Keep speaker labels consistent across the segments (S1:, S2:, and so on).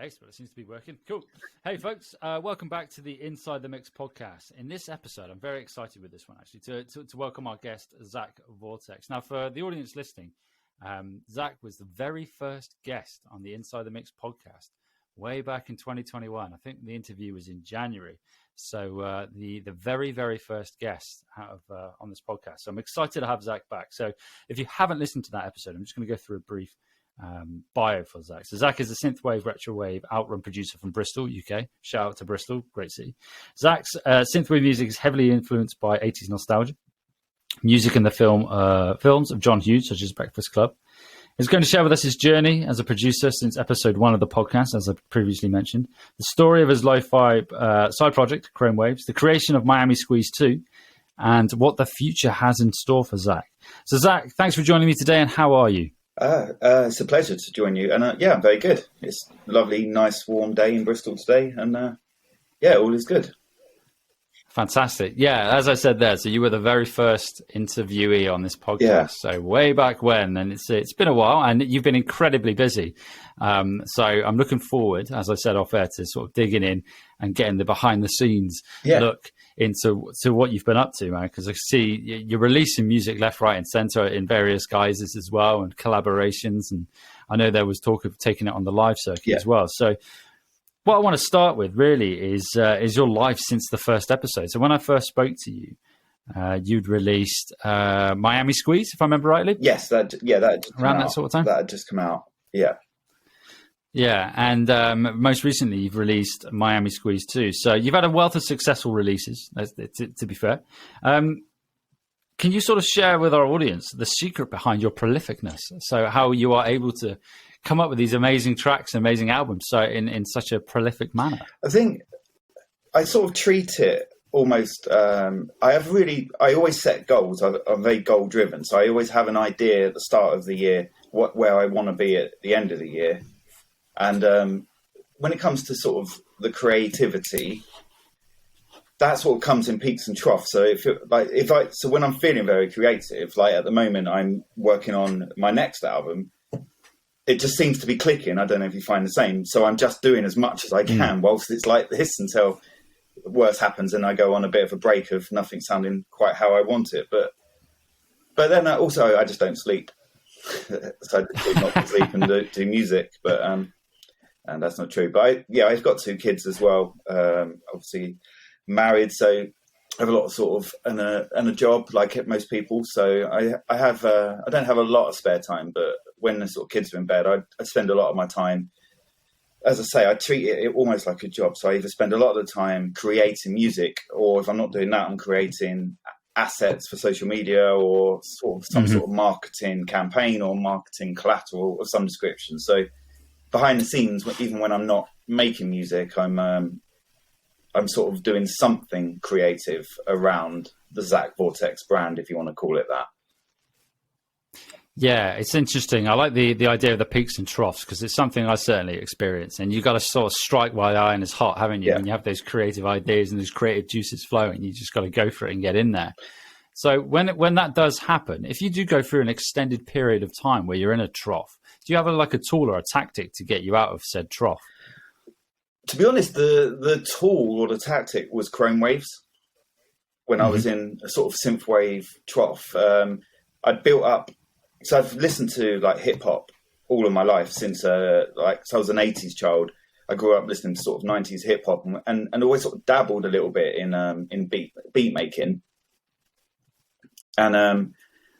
S1: Excellent. It seems to be working. Cool. Hey, folks, welcome back to the Inside the Mix podcast. In this episode, I'm very excited with this one, actually, to welcome our guest, Zach Vortex. Now, for the audience listening, Zach was the very first guest on the Inside the Mix podcast way back in 2021. I think the interview was in January. So the very, very first guest out of on this podcast. So I'm excited to have Zach back. So if you haven't listened to that episode, I'm just going to go through a brief bio for Zach. So Zach is a synthwave, retrowave outrun producer from Bristol, UK. Shout out to Bristol, great city. Zach's synthwave music is heavily influenced by 80s nostalgia, music in the films of John Hughes, such as Breakfast Club. He's going to share with us his journey as a producer since episode 1 of the podcast, as I previously mentioned, the story of his lo-fi side project, Chrome Waves, the creation of Miami Squeeze 2, and what the future has in store for Zach. So Zach, thanks for joining me today, and how are you?
S2: It's a pleasure to join you. And I'm very good. It's a lovely, nice, warm day in Bristol today. And all is good.
S1: Fantastic. Yeah, as I said there, so you were the very first interviewee on this podcast.
S2: Yeah.
S1: So way back when, and it's been a while, and you've been incredibly busy. So I'm looking forward, as I said off air, to sort of digging in and getting the behind the scenes look into what you've been up to, man. Because I see you're releasing music left, right, and center in various guises as well, and collaborations. And I know there was talk of taking it on the live circuit as well. So what I want to start with really is your life since the first episode. So when I first spoke to you, you'd released Miami Squeeze, if I remember rightly.
S2: Yes, that
S1: around that sort of time.
S2: That had just come out. Yeah.
S1: Yeah, and most recently you've released Miami Squeeze 2. So you've had a wealth of successful releases, to be fair. Can you sort of share with our audience the secret behind your prolificness? So how you are able to come up with these amazing tracks, amazing albums, so in such a prolific manner?
S2: I think I sort of treat it almost, I always set goals. I'm very goal driven. So I always have an idea at the start of the year, where I want to be at the end of the year. And when it comes to sort of the creativity, that sort of comes in peaks and troughs. So so when I'm feeling very creative, like at the moment I'm working on my next album, it just seems to be clicking. I don't know if you find the same. So I'm just doing as much as I can whilst it's like this until the worst happens and I go on a bit of a break of nothing sounding quite how I want it. But then I just don't sleep. So I choose not to sleep and do music. But and that's not true. But I've got 2 kids as well. Obviously married, so I have a lot of sort of and a job like most people. So I don't have a lot of spare time, but when the sort of kids are in bed, I spend a lot of my time. As I say, I treat it almost like a job. So I either spend a lot of the time creating music, or if I'm not doing that, I'm creating assets for social media or sort of some sort of marketing campaign or marketing collateral of some description. So behind the scenes, even when I'm not making music, I'm sort of doing something creative around the Zach Vortex brand, if you want to call it that.
S1: Yeah, it's interesting. I like the idea of the peaks and troughs, because it's something I certainly experience. And you've got to sort of strike while the iron is hot, haven't you?
S2: Yeah.
S1: When you have those creative ideas and those creative juices flowing, you just got to go for it and get in there. So when that does happen, if you do go through an extended period of time where you're in a trough, do you have a tool or a tactic to get you out of said trough?
S2: To be honest, the tool or the tactic was Chrome Waves. When I was in a sort of synthwave trough, I'd built up. So I've listened to like hip hop all of my life since so I was an 80s child. I grew up listening to sort of 90s hip hop and always sort of dabbled a little bit in beat making. And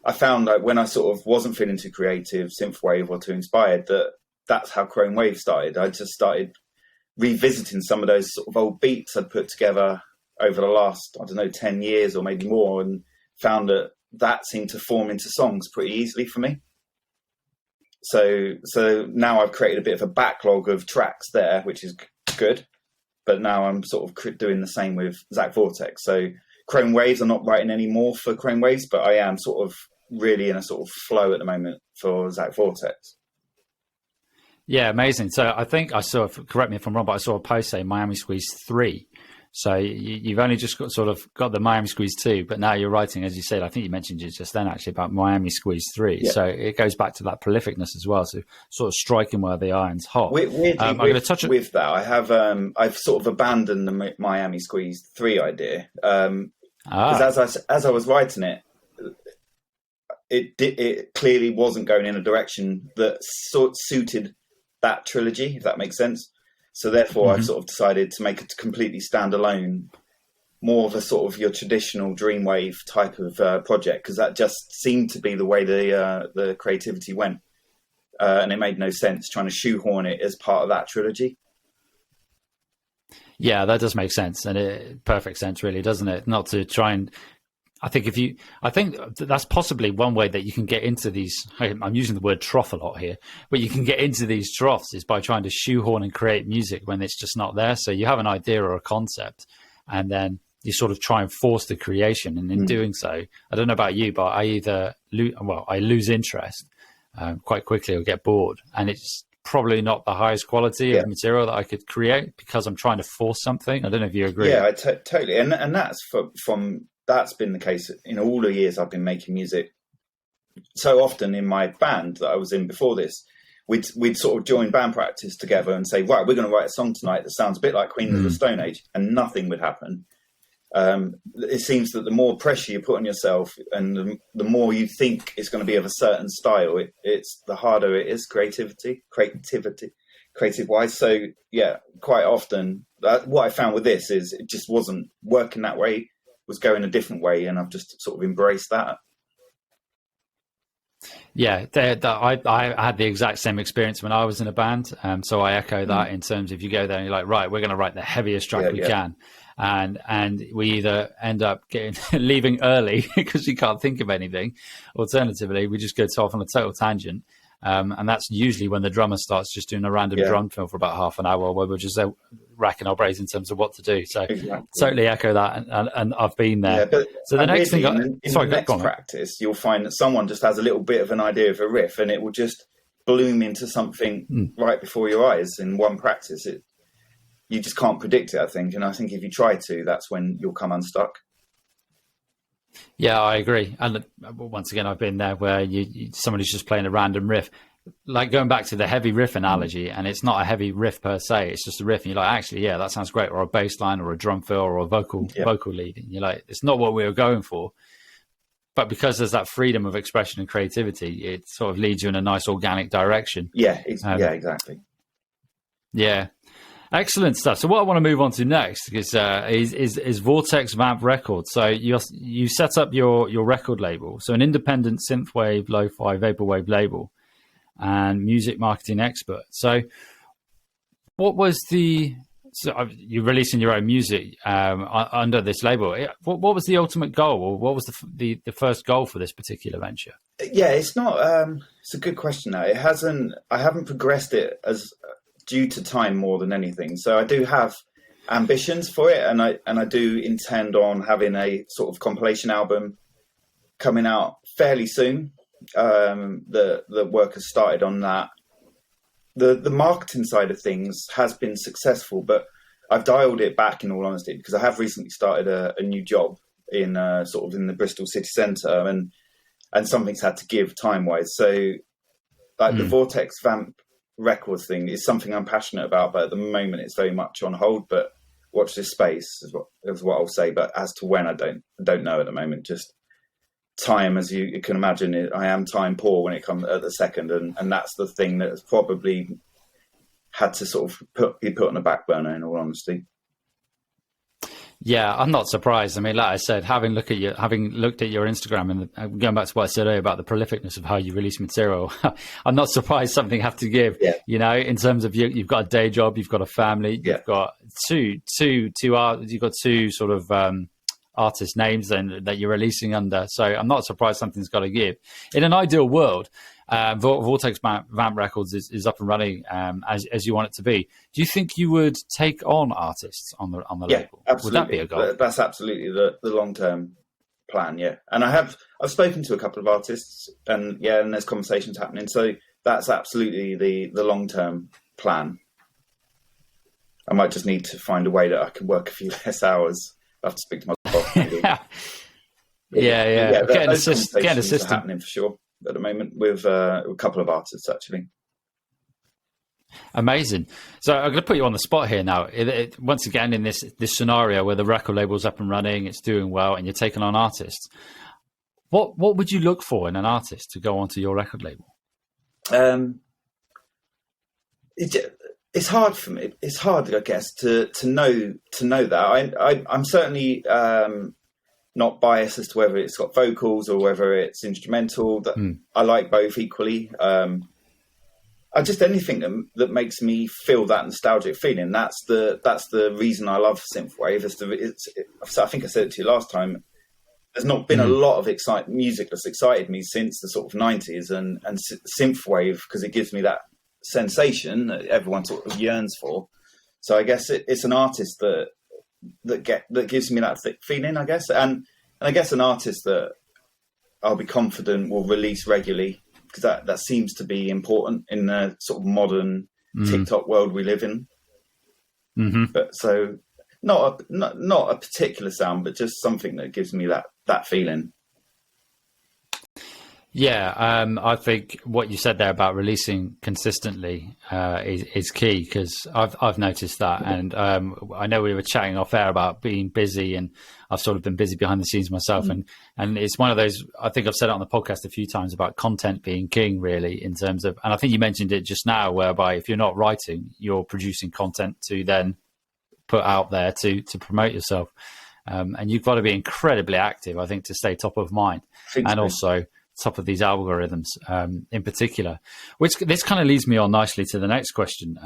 S2: I found like when I sort of wasn't feeling too creative, synthwave or too inspired, that's how Chrome Wave started. I just started revisiting some of those sort of old beats I'd put together over the last, 10 years or maybe more, and found that seemed to form into songs pretty easily for me. So now I've created a bit of a backlog of tracks there, which is good. But now I'm sort of doing the same with Zach Vortex. So Chrome Waves, I'm not writing any more for Chrome Waves, but I am sort of really in a sort of flow at the moment for Zach Vortex.
S1: Yeah, amazing. So I think I saw, correct me if I'm wrong, but I saw a post saying Miami Squeeze 3. So you've only just got the Miami Squeeze 2, but now you're writing, as you said, I think you mentioned it just then actually, about Miami Squeeze 3. Yeah. So it goes back to that prolificness as well. So sort of striking where the iron's hot.
S2: Weirdly, I'm going to touch with that. I've sort of abandoned the Miami Squeeze 3 idea. Because as I was writing it, it clearly wasn't going in a direction that suited that trilogy, if that makes sense. So therefore, I've sort of decided to make it completely standalone, more of a sort of your traditional Dreamwave type of project, because that just seemed to be the way the creativity went, and it made no sense trying to shoehorn it as part of that trilogy.
S1: Yeah, that does make sense, and perfect sense, really, doesn't it? Not to try and. I think that's possibly one way that you can get into these. I'm using the word trough a lot here, but you can get into these troughs is by trying to shoehorn and create music when it's just not there. So you have an idea or a concept, and then you sort of try and force the creation. And in doing so, I don't know about you, but I either lose interest quite quickly or get bored, and it's probably not the highest quality of material that I could create because I'm trying to force something. I don't know if you agree.
S2: Yeah, totally, and that's from. That's been the case in all the years I've been making music. So often in my band that I was in before this, we'd sort of join band practice together and say, right, we're going to write a song tonight that sounds a bit like Queen of the Stone Age, and nothing would happen. It seems that the more pressure you put on yourself and the more you think it's going to be of a certain style, it's the harder it is creative wise. So yeah, quite often what I found with this is it just wasn't working that way. Was going a different way, and I've just sort of embraced that.
S1: Yeah, I had the exact same experience when I was in a band, so I echo that in terms of you go there and you're like, right, we're going to write the heaviest track we can, and we either end up leaving early because you can't think of anything, alternatively we just go off on a total tangent, and that's usually when the drummer starts just doing a random drum fill for about half an hour where we're just racking our brains in terms of what to do. So totally echo that, and I've been there.
S2: Yeah, but
S1: so the next thing
S2: in the next practice, you'll find that someone just has a little bit of an idea of a riff, and it will just bloom into something right before your eyes in one practice. You just can't predict it, I think, and I think if you try to, that's when you'll come unstuck.
S1: Yeah, I agree. And once again, I've been there where somebody's just playing a random riff. Like going back to the heavy riff analogy, and it's not a heavy riff per se, it's just a riff, and you're like, actually, yeah, that sounds great, or a bass line, or a drum fill, or a vocal lead, and you're like, it's not what we were going for, but because there's that freedom of expression and creativity, it sort of leads you in a nice organic direction.
S2: Exactly.
S1: Yeah, excellent stuff. So what I want to move on to next is Vortex Vamp Records. So you set up your record label, so an independent synthwave, lo-fi, vaporwave label, and music marketing expert. So what was you're releasing your own music under this label. What was the ultimate goal, or what was the first goal for this particular venture?
S2: Yeah, it's not, it's a good question now. I haven't progressed it as due to time more than anything. So I do have ambitions for it, and I do intend on having a sort of compilation album coming out fairly soon. The work has started on that. The marketing side of things has been successful, but I've dialed it back, in all honesty, because I have recently started a new job in sort of in the Bristol city centre, and something's had to give time wise. So like the Vortex Vamp Records thing is something I'm passionate about, but at the moment it's very much on hold. But watch this space is what I'll say. But as to when, I don't know at the moment. Just time, as you can imagine, I am time poor when it comes at the second, and that's the thing that has probably had to sort of be put on the back burner, in all honesty.
S1: Yeah, I'm not surprised. I mean, like I said, having looked at your Instagram, and going back to what I said earlier about the prolificness of how you release material, I'm not surprised something have to give.
S2: Yeah.
S1: You know, in terms of you've got a day job, you've got a family, you've got two sort of artist names that you're releasing under. So I'm not surprised something's got to give. In an ideal world, Vortex Vamp Records is up and running as you want it to be. Do you think you would take on artists on the label?
S2: Absolutely.
S1: Would that be a goal?
S2: That's absolutely the long-term plan, yeah. And I've spoken to a couple of artists, and there's conversations happening. So that's absolutely the long-term plan. I might just need to find a way that I can work a few less hours. I have to speak to my boss. Maybe.
S1: Yeah. Getting a system
S2: are happening for sure at the moment with a couple of artists actually.
S1: Amazing. So I'm going to put you on the spot here now. Once again, in this scenario where the record label's up and running, it's doing well, and you're taking on artists, what would you look for in an artist to go onto your record label? It's hard for me. It's hard, I guess, to know that. I'm certainly not biased as to whether it's got vocals or whether it's instrumental. That I like both equally. Just anything that makes me feel that nostalgic feeling. That's the reason I love synthwave. I think I said it to you last time. There's not been a lot of music that's excited me since the sort of 90s, and synthwave, because it gives me that sensation that everyone sort of yearns for. So I guess it's an artist that gives me that feeling, I guess, and I guess an artist that I'll be confident will release regularly, because that seems to be important in the sort of modern TikTok world we live in. But so not a particular sound, but just something that gives me that feeling. Yeah, I think what you said there about releasing consistently is key, because I've noticed that, and I know we were chatting off air about being busy, and I've sort of been busy behind the scenes myself, and it's one of those. I think I've said it on the podcast a few times about content being king, really, in terms of, and I think you mentioned it just now, whereby if you're not writing, you're producing content to then put out there to promote yourself, and you've got to be incredibly active, I think, to stay top of mind, and also top of these algorithms in particular, which this kind of leads me on nicely to the next question,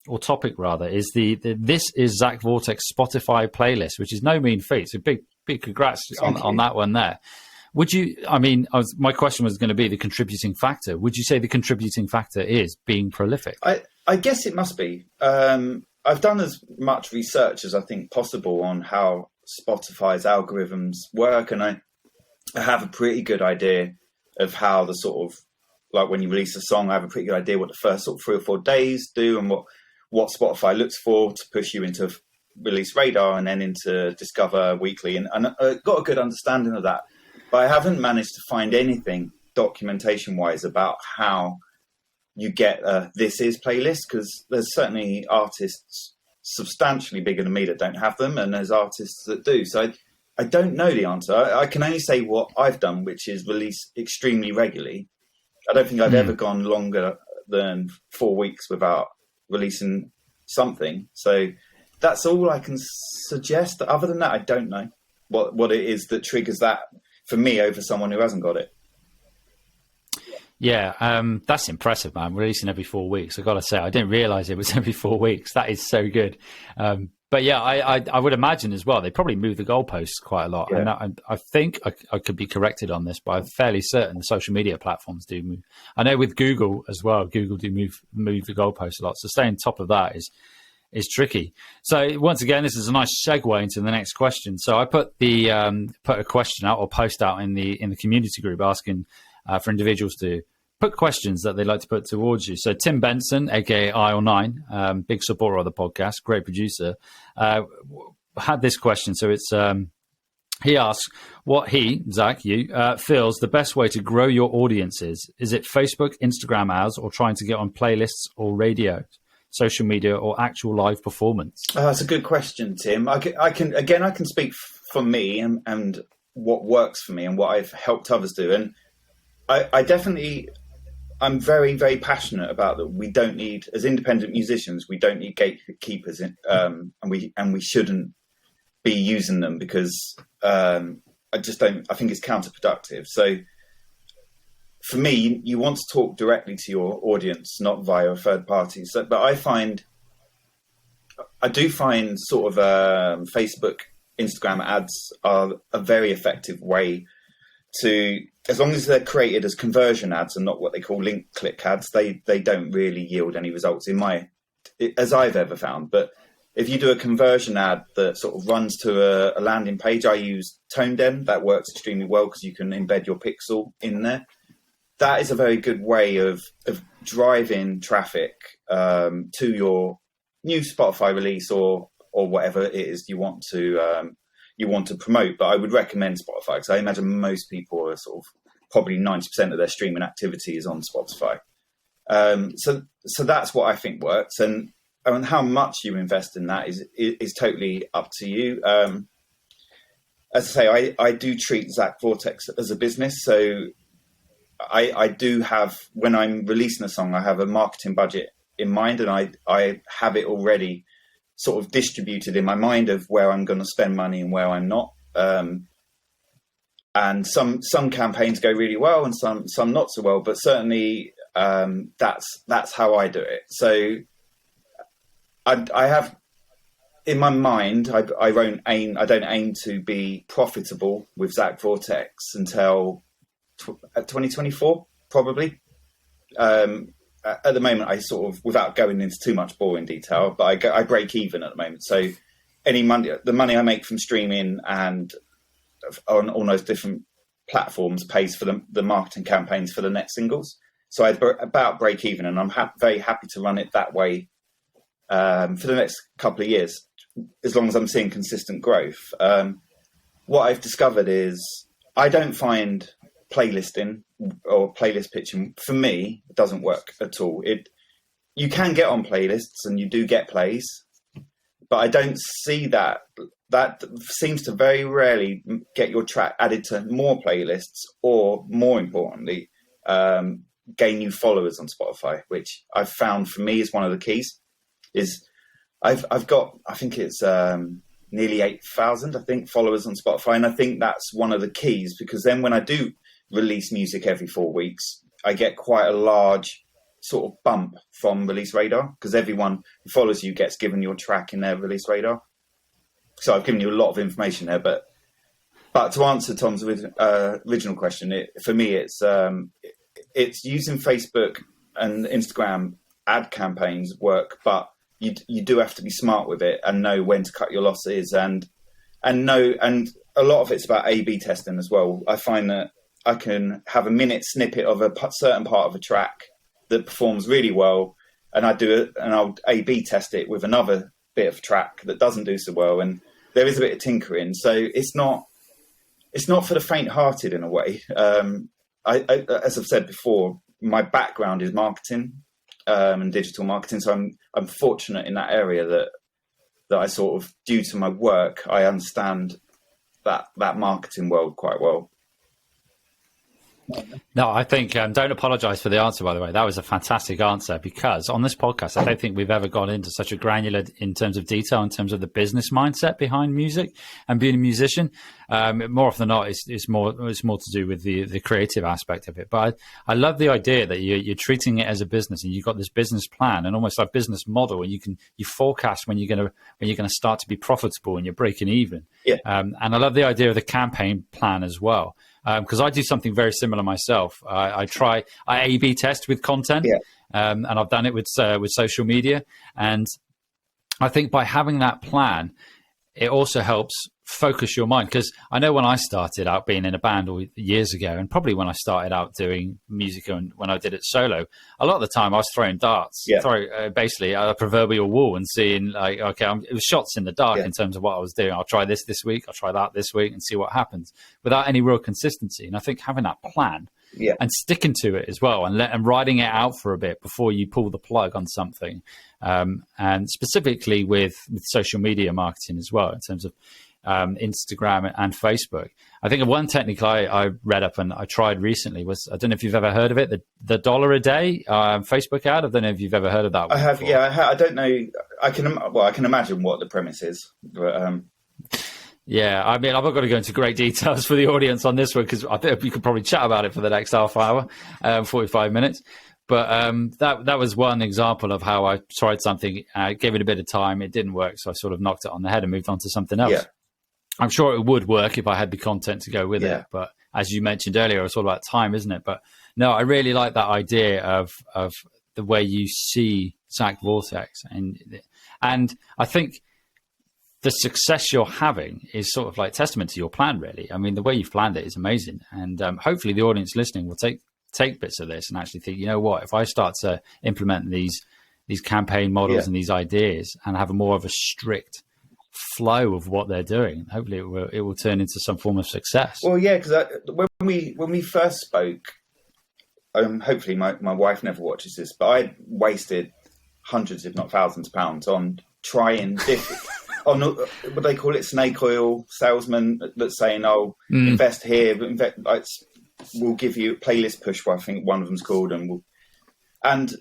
S1: or topic rather, is this is Zach Vortex Spotify playlist, which is no mean feat. So big congrats on that one there. Would you, my question was going to be the contributing factor. Would you say the contributing factor is being prolific?
S2: I guess it must be. I've done as much research as I think possible on how Spotify's algorithms work, and I have a pretty good idea of how the sort of, like when you release a song, I have a pretty good idea what the first sort of 3 or 4 days do, and what Spotify looks for to push you into release radar and then into discover weekly, and I got a good understanding of that. But I haven't managed to find anything documentation wise about how you get a This Is playlist, because there's certainly artists substantially bigger than me that don't have them, and there's artists that do. So I don't know the answer. I can only say what I've done, which is release extremely regularly. I don't think I've ever gone longer than 4 weeks without releasing something. So that's all I can suggest. Other than that, I don't know what it is that triggers that for me over someone who hasn't got it.
S1: Yeah, that's impressive, man. Releasing every 4 weeks. I've got to say, I didn't realize it was every 4 weeks. That is so good. But yeah, I would imagine as well, they probably move the goalposts quite a lot. Yeah. And I think I could be corrected on this, but I'm fairly certain the social media platforms do move. I know with Google as well, Google do move the goalposts a lot. So staying top of that is tricky. So once again, this is a nice segue into the next question. So I put a question out or post out in the community group asking for individuals to put questions that they'd like to put towards you. So Tim Benson, aka IL9, big supporter of the podcast, great producer, had this question. So it's he asks what he, Zach, feels the best way to grow your audience is. Is it Facebook, Instagram ads, or trying to get on playlists or radio, social media, or actual live performance?
S2: That's a good question, Tim. I can speak for me and what works for me and what I've helped others do. And I'm very, very passionate about that. We don't need, as independent musicians, we don't need gatekeepers, and we shouldn't be using them, because I think it's counterproductive. So for me, you want to talk directly to your audience, not via a third party. So, but I do find sort of Facebook, Instagram ads are a very effective way to, as long as they're created as conversion ads and not what they call link click ads, they don't really yield any results as I've ever found. But if you do a conversion ad that sort of runs to a landing page, I use ToneDem. That works extremely well because you can embed your pixel in there. That is a very good way of driving traffic to your new Spotify release or whatever it is you want to promote. But I would recommend Spotify, because I imagine most people are sort of probably 90% of their streaming activity is on Spotify. So that's what I think works, and how much you invest in that is totally up to you. As I say, I do treat Zach Vortex as a business, so I do have, when I'm releasing a song, I have a marketing budget in mind, and I have it already sort of distributed in my mind of where I'm going to spend money and where I'm not. And some campaigns go really well and some not so well, but certainly that's how I do it. So I have in my mind, I don't aim to be profitable with Zach Vortex until 2024, probably. At the moment, I sort of, without going into too much boring detail, but I break even at the moment. So the money I make from streaming and on all those different platforms pays for the marketing campaigns for the next singles. So I about break even, and I'm very happy to run it that way for the next couple of years, as long as I'm seeing consistent growth. What I've discovered is I don't find playlisting or playlist pitching, for me, it doesn't work at all. You can get on playlists and you do get plays, but I don't see that. That seems to very rarely get your track added to more playlists, or more importantly, gain new followers on Spotify, which I've found for me is one of the keys. I've got, I think it's nearly 8,000, I think, followers on Spotify. And I think that's one of the keys, because then when I do release music every 4 weeks, I get quite a large sort of bump from Release Radar, because everyone who follows you gets given your track in their Release Radar. So I've given you a lot of information there, but to answer Tom's original question, for me, it's using Facebook and Instagram ad campaigns work, but you do have to be smart with it and know when to cut your losses, and a lot of it's about A/B testing as well. I find that I can have a minute snippet of a certain part of a track that performs really well, and I'll A/B test it with another bit of track that doesn't do so well, and there is a bit of tinkering. So it's not for the faint-hearted in a way. As I've said before, my background is marketing and digital marketing, so I'm fortunate in that area that I sort of, due to my work, I understand that marketing world quite well.
S1: No, I think don't apologize for the answer, by the way. That was a fantastic answer, because on this podcast, I don't think we've ever gone into such a granular in terms of detail, in terms of the business mindset behind music and being a musician. More often than not, it's more to do with the creative aspect of it. But I love the idea that you're treating it as a business, and you've got this business plan and almost like business model, and you forecast when you're going to start to be profitable and you're breaking even.
S2: Yeah.
S1: And I love the idea of the campaign plan as well. Because I do something very similar myself. I A/B test with content,
S2: yeah.
S1: And I've done it with social media. And I think by having that plan, it also helps focus your mind. Because I know when I started out being in a band years ago, and probably when I started out doing music and when I did it solo, a lot of the time I was throwing darts, basically at a proverbial wall, and seeing like, okay, it was shots in the dark in terms of what I was doing. I'll try this week, I'll try that this week, and see what happens, without any real consistency. And I think having that plan and sticking to it as well, and riding it out for a bit before you pull the plug on something, and specifically with social media marketing as well, in terms of Instagram and Facebook. I think one technique I read up and I tried recently was, I don't know if you've ever heard of it, the $1 a day Facebook ad. I don't know if you've ever heard of that one.
S2: I have,
S1: before.
S2: yeah. I don't know. I can imagine what the premise is, but
S1: yeah, I mean, I've not got to go into great details for the audience on this one, because I think you could probably chat about it for the next half hour, 45 minutes. But that was one example of how I tried something, gave it a bit of time, it didn't work, so I sort of knocked it on the head and moved on to something else. Yeah. I'm sure it would work if I had the content to go with it. But as you mentioned earlier, it's all about time, isn't it? But no, I really like that idea of the way you see Zach Vortex. And I think the success you're having is sort of like testament to your plan, really. I mean, the way you've planned it is amazing. And hopefully the audience listening will take bits of this and actually think, you know what, if I start to implement these these campaign models
S2: Yeah.
S1: and these ideas, and have a more of a strict flow of what they're doing. Hopefully it will turn into some form of success.
S2: Well, yeah, because when we first spoke, hopefully my wife never watches this, but I wasted hundreds, if not thousands of pounds on trying on what they call it, snake oil salesman that's saying, invest here, we'll give you a playlist push, I think one of them's called, and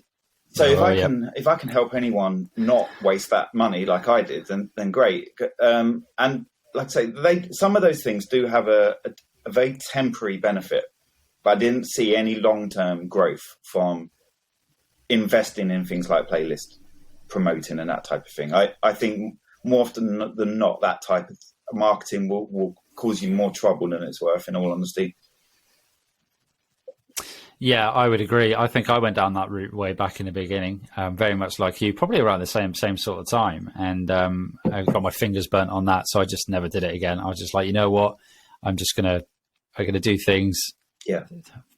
S2: so if I can help anyone not waste that money like I did, then great. And like I say, some of those things do have a very temporary benefit, but I didn't see any long-term growth from investing in things like playlist promoting and that type of thing. I think more often than not, that type of marketing will cause you more trouble than it's worth, in all honesty.
S1: Yeah, I would agree. I think I went down that route way back in the beginning, very much like you, probably around the same sort of time. And I got my fingers burnt on that, so I just never did it again. I was just like, you know what, I'm gonna do things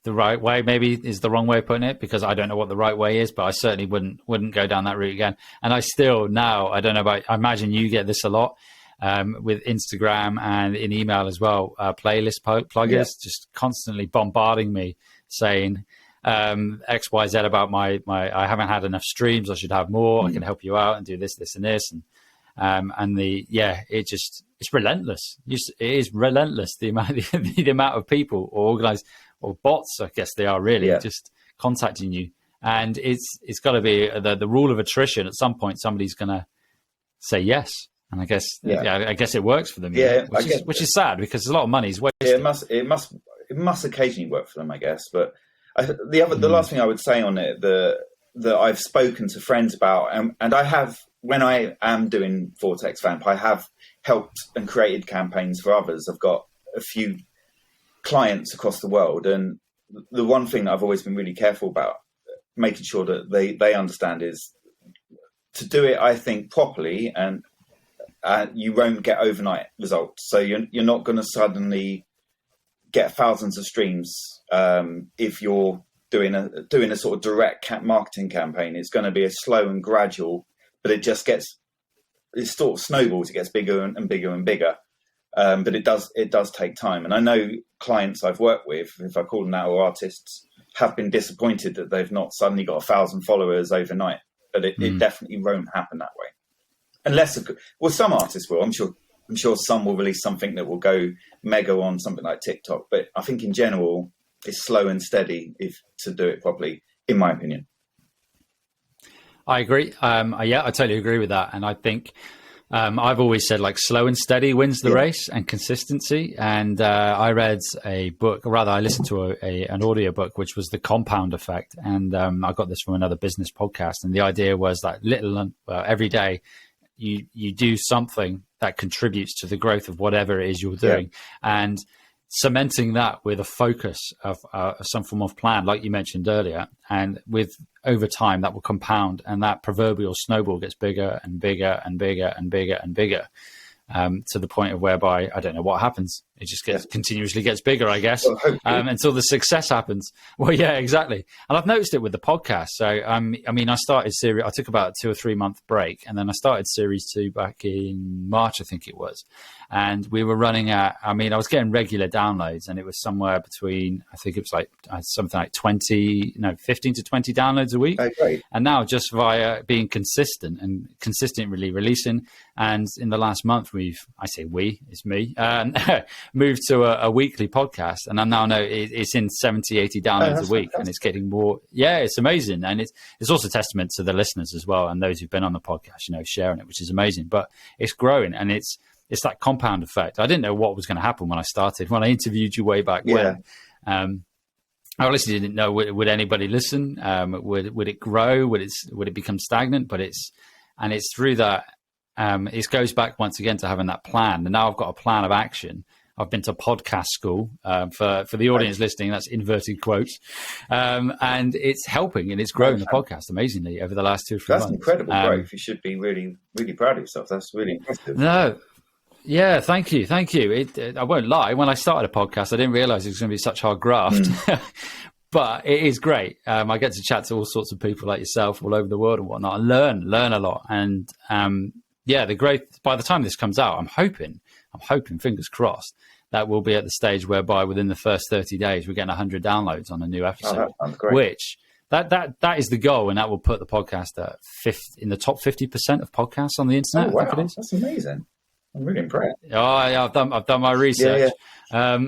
S1: the right way. Maybe is the wrong way of putting it, because I don't know what the right way is, but I certainly wouldn't go down that route again. And I still now, I don't know about, I imagine you get this a lot with Instagram and in email as well, playlist pluggers just constantly bombarding me saying X, Y, Z about my I haven't had enough streams, I should have more, I can help you out and do this and this. And it's relentless. It is relentless, the amount of people or organized or bots, I guess they are really, just contacting you. And it's got to be the rule of attrition. At some point, somebody's going to say yes. And I guess I guess it works for them. Which is sad, because a lot of money is wasted.
S2: Yeah, it must occasionally work for them, I guess. But the last thing I would say on it, that I've spoken to friends about, and I have, when I am doing Vortex Vamp, I have helped and created campaigns for others. I've got a few clients across the world, and the one thing that I've always been really careful about, making sure that they understand, is to do it, I think, properly, and you won't get overnight results. So you're not going to suddenly get thousands of streams if you're doing a sort of direct marketing campaign. It's going to be a slow and gradual, but it sort of snowballs. It gets bigger and bigger and bigger. But it does take time. And I know clients I've worked with, if I call them now, or artists, have been disappointed that they've not suddenly got 1,000 followers overnight. But it definitely won't happen that way. Unless, some artists will. I'm sure some will release something that will go mega on something like TikTok. But I think in general, it's slow and steady to do it properly, in my opinion.
S1: I agree. I totally agree with that. And I think I've always said, like, slow and steady wins the race, and consistency. And I read a book, or rather I listened to an audio book, which was The Compound Effect. And I got this from another business podcast. And the idea was that every day you do something that contributes to the growth of whatever it is you're doing. And cementing that with a focus of some form of plan, like you mentioned earlier, and with over time that will compound, and that proverbial snowball gets bigger and bigger and bigger and bigger and bigger, to the point of whereby I don't know what happens. It just continuously gets bigger, I guess, until the success happens. Well, yeah, exactly. And I've noticed it with the podcast. So, I mean, I took about a 2 or 3 month break, and then I started series 2 back in March, I think it was. And we were running I was getting regular downloads, and it was somewhere between, I think it was like something like 15 to 20 downloads a week.
S2: Oh, great.
S1: And now just via being consistently releasing. And in the last month, it's me, moved to a weekly podcast, and I now know it's in 70, 80 downloads a week, fantastic. And it's getting more. Yeah, it's amazing. And it's also testament to the listeners as well, and those who've been on the podcast, sharing it, which is amazing. But it's growing, and it's that compound effect. I didn't know what was going to happen when I started. When I interviewed you way back when, I honestly didn't know, would anybody listen? Would it grow? Would it become stagnant? But it's through that. It goes back once again to having that plan. And now I've got a plan of action. I've been to podcast school, for the audience listening, that's inverted quotes. And it's helping, and it's growing the podcast amazingly over the last 2 or 3 months.
S2: That's incredible growth. You should be really, really proud of yourself. That's really impressive.
S1: No. Yeah, thank you. I won't lie. When I started a podcast, I didn't realize it was going to be such hard graft. but it is great. I get to chat to all sorts of people like yourself all over the world and whatnot, and learn a lot. And the growth, by the time this comes out, I'm hoping, fingers crossed, that we'll be at the stage whereby within the first 30 days, we're getting 100 downloads on a new episode,
S2: that sounds great.
S1: Which that is the goal. And that will put the podcast at in the top 50% of podcasts on the internet.
S2: Oh, wow.
S1: I think it is.
S2: That's amazing. I'm really impressed.
S1: Oh, yeah, I've done my research. Yeah.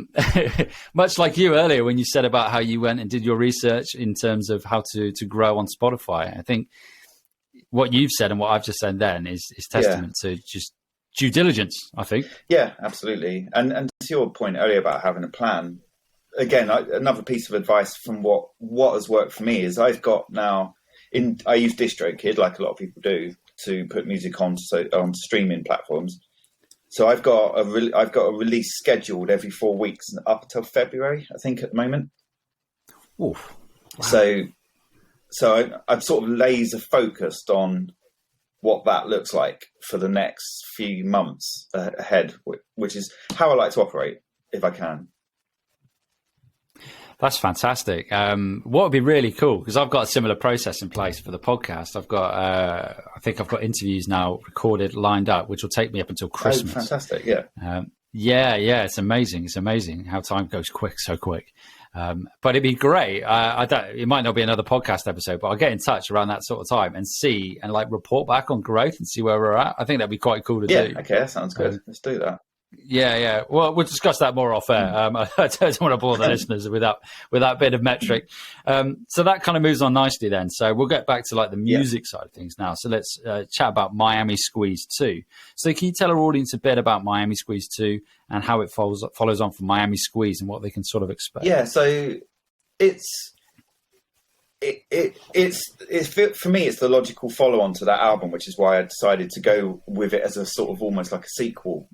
S1: Much like you earlier when you said about how you went and did your research in terms of how to grow on Spotify. I think what you've said and what I've just said then is testament to just due diligence, I think. Yeah, absolutely. And to your point earlier about having a plan, again, another piece of advice from what has worked for me is I've got now I use DistroKid like a lot of people do to put music on streaming platforms. So I've got a release scheduled every 4 weeks up until February, I think, at the moment. Oof.
S2: Wow. So I'm sort of laser focused on what that looks like for the next few months ahead, which is how I like to operate if I can.
S1: That's fantastic. What would be really cool, because I've got a similar process in place for the podcast. I think I've got interviews now recorded, lined up, which will take me up until Christmas.
S2: Oh, fantastic, yeah.
S1: Yeah, it's amazing. It's amazing how time goes so quick. But it'd be great. It might not be another podcast episode, but I'll get in touch around that sort of time and see and report back on growth and see where we're at. I think that'd be quite cool to do.
S2: Yeah, okay, that sounds good. Let's do that.
S1: Yeah. Well, we'll discuss that more off air. I don't want to bore the listeners with that bit of metric. So that kind of moves on nicely then. So we'll get back to the music side of things now. So let's chat about Miami Squeeze 2. So can you tell our audience a bit about Miami Squeeze 2 and how it follows on from Miami Squeeze and what they can sort of expect?
S2: Yeah, so it's for me, it's the logical follow-on to that album, which is why I decided to go with it as a sort of almost like a sequel.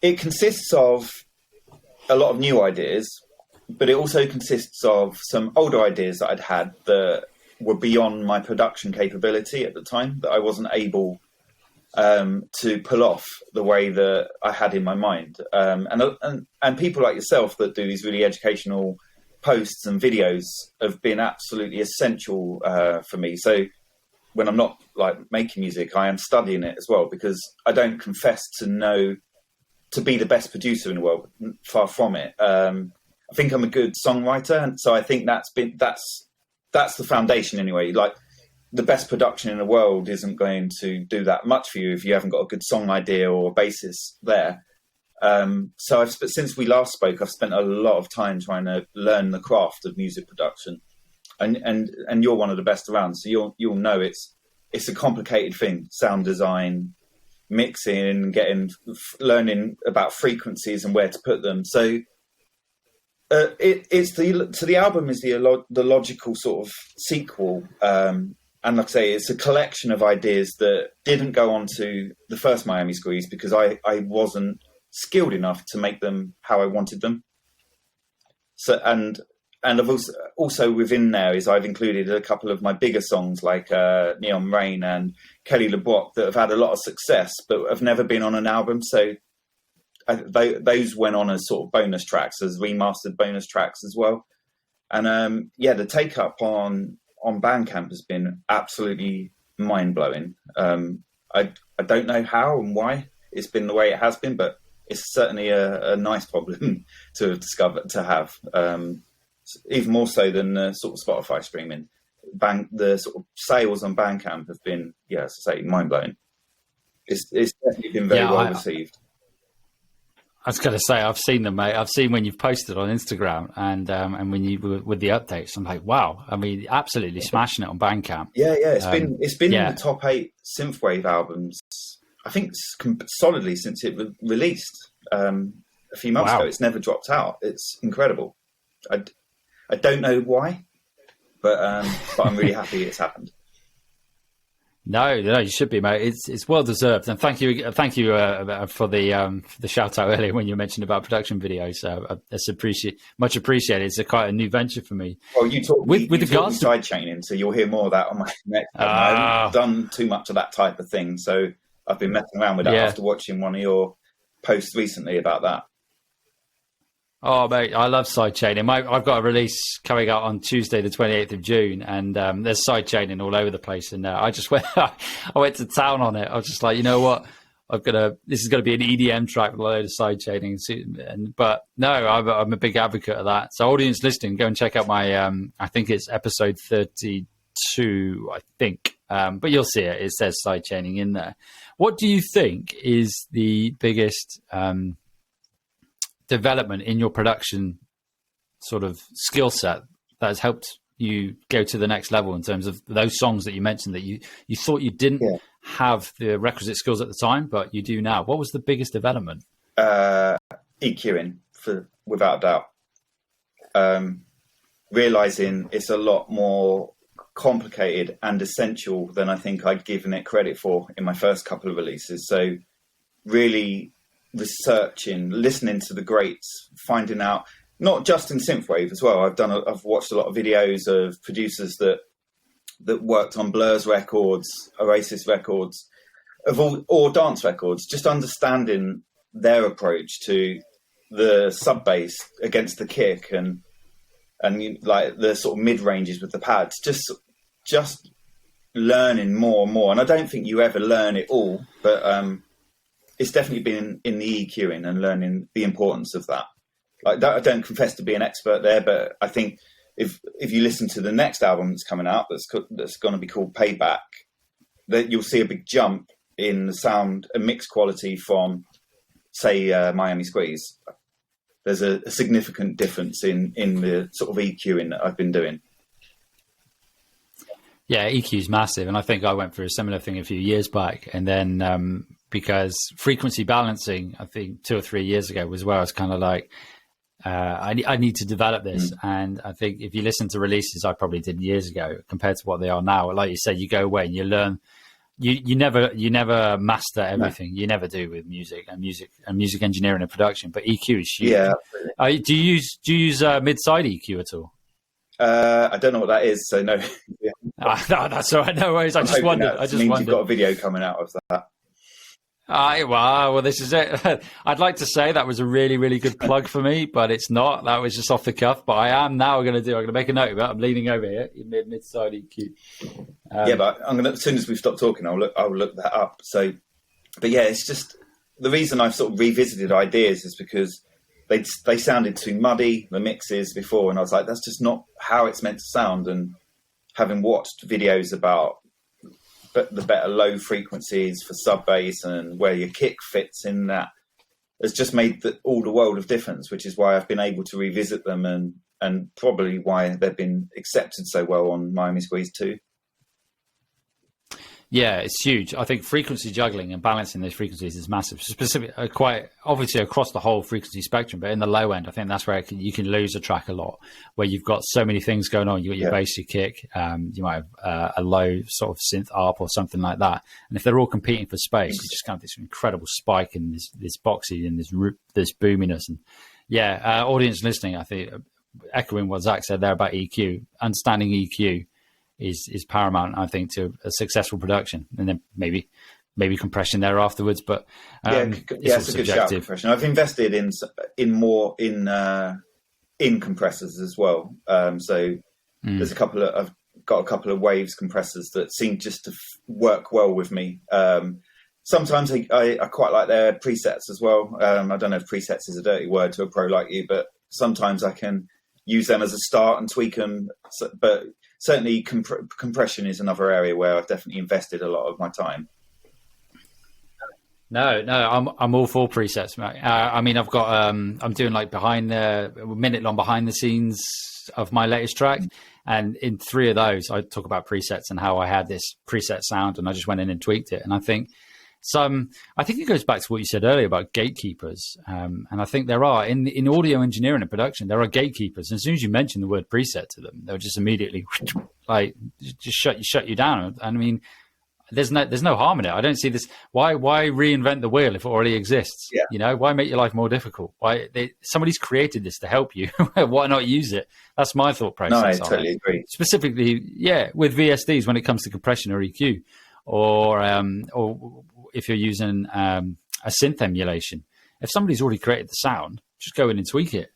S2: It consists of a lot of new ideas, but it also consists of some older ideas that I'd had that were beyond my production capability at the time, that I wasn't able to pull off the way that I had in my mind. And people like yourself that do these really educational posts and videos have been absolutely essential for me. So when I'm not making music, I am studying it as well, because I don't confess to be the best producer in the world. Far from it. I think I'm a good songwriter, and so I think that's the foundation anyway. The best production in the world isn't going to do that much for you if you haven't got a good song idea or a basis there. So since we last spoke, I've spent a lot of time trying to learn the craft of music production, and you're one of the best around. So you'll know it's a complicated thing: sound design, mixing, learning about frequencies and where to put them. So the album is the logical sort of sequel. And like I say, it's a collection of ideas that didn't go on to the first Miami Squeeze because I wasn't skilled enough to make them how I wanted them. So and I've also within there is I've included a couple of my bigger songs like Neon Rain and Kelly LeBrock that have had a lot of success but have never been on an album. So those went on as sort of bonus tracks, as remastered bonus tracks as well. And the take up on Bandcamp has been absolutely mind blowing. I don't know how and why it's been the way it has been, but it's certainly a nice problem to have. Even more so than sort of Spotify streaming. The sort of sales on Bandcamp have been, as I say, mind blowing. It's definitely been very well received.
S1: I was going to say, I've seen them, mate. I've seen when you've posted on Instagram and when you with the updates. I'm like, wow. I mean, absolutely smashing it on Bandcamp.
S2: Yeah. It's been in the top 8 synthwave albums. I think solidly since it released a few months ago. It's never dropped out. It's incredible. I don't know why, but I'm really happy it's happened.
S1: No, you should be, mate. It's well deserved, and thank you for the shout out earlier when you mentioned about production videos. That's much appreciated. It's quite a new venture for me.
S2: Well, you talk with regards to sidechaining, so you'll hear more of that on my next. I haven't done too much of that type of thing, so I've been messing around with that after watching one of your posts recently about that.
S1: Oh, mate, I love sidechaining. I've got a release coming out on Tuesday, the 28th of June, and there's sidechaining all over the place. And I just went, I went to town on it. I was just like, you know what? This is going to be an EDM track with a load of sidechaining. But no, I'm a big advocate of that. So, audience listening, go and check out my, I think it's episode 32, I think. But you'll see it. It says sidechaining in there. What do you think is the biggest development in your production sort of skill set that has helped you go to the next level in terms of those songs that you mentioned that you thought you didn't have the requisite skills at the time, but you do now? What was the biggest development?
S2: EQing, without a doubt. Realizing it's a lot more complicated and essential than I think I'd given it credit for in my first couple of releases. So really researching, listening to the greats, finding out, not just in synthwave as well. I've watched a lot of videos of producers that worked on Blur's records, Oasis records, or dance records, just understanding their approach to the sub bass against the kick and like the sort of mid ranges with the pads, just learning more and more. And I don't think you ever learn it all, but it's definitely been in the EQing and learning the importance of that. Like, I don't confess to be an expert there, but I think if you listen to the next album that's coming out, that's going to be called Payback, that you'll see a big jump in the sound and mix quality from, say, Miami Squeeze. There's a significant difference in the sort of EQing that I've been doing.
S1: Yeah, EQ is massive. And I think I went through a similar thing a few years back. And then because frequency balancing, I think 2 or 3 years ago, was where I was kind of like, I need to develop this. And I think if you listen to releases I probably did years ago compared to what they are now, like you said, you go away and you learn. You never master everything. No. You never do with music and music engineering and production. But EQ is huge. Yeah. Do you use mid-side EQ at all?
S2: I don't know what that is, so no.
S1: No, that's all right. No worries. I just wondered.
S2: You've got a video coming out of that.
S1: Well, this is it. I'd like to say that was a really, really good plug for me, but it's not. That was just off the cuff. But I am now going to make a note of it. I'm leaning over here in mid-side EQ.
S2: But as soon as we stop talking, I'll look that up. So, but yeah, it's just the reason I've sort of revisited ideas is because they sounded too muddy, the mixes before, and I was like, that's just not how it's meant to sound. And having watched videos about the better low frequencies for sub bass and where your kick fits in that has just made all the world of difference, which is why I've been able to revisit them and probably why they've been accepted so well on Miami Squeeze 2. Yeah,
S1: it's huge. I think frequency juggling and balancing those frequencies is massive. Specific, quite obviously across the whole frequency spectrum, but in the low end, I think that's where you can lose a track a lot, where you've got so many things going on. You've got your bass, your kick, you might have a low sort of synth ARP or something like that. And if they're all competing for space, you just have this incredible spike in this boxy and this boominess. And audience listening, I think, echoing what Zach said there about EQ, understanding EQ is paramount, I think, to a successful production, and then maybe compression there afterwards. But
S2: it's a good shout, compression. I've invested in more in compressors as well. There's I've got a couple of Waves compressors that seem just to work well with me. Sometimes I quite like their presets as well. I don't know if presets is a dirty word to a pro like you, but sometimes I can use them as a start and tweak them. But certainly compression is another area where I've definitely invested a lot of my time.
S1: No, I'm all for presets, mate. I mean, I've got I'm doing like minute long behind the scenes of my latest track, and in 3 of those I talk about presets and how I had this preset sound and I just went in and tweaked it. And I think it goes back to what you said earlier about gatekeepers, and I think there are in audio engineering and production, there are gatekeepers. And as soon as you mention the word preset to them, they'll just immediately like just shut you down. And I mean, there's no harm in it. I don't see this. Why reinvent the wheel if it already exists? Yeah. You know, why make your life more difficult? Somebody's created this to help you. Why not use it? That's my thought process.
S2: No, I totally agree.
S1: Specifically, with VSDs when it comes to compression or EQ, or if you're using a synth emulation, if somebody's already created the sound, just go in and tweak it.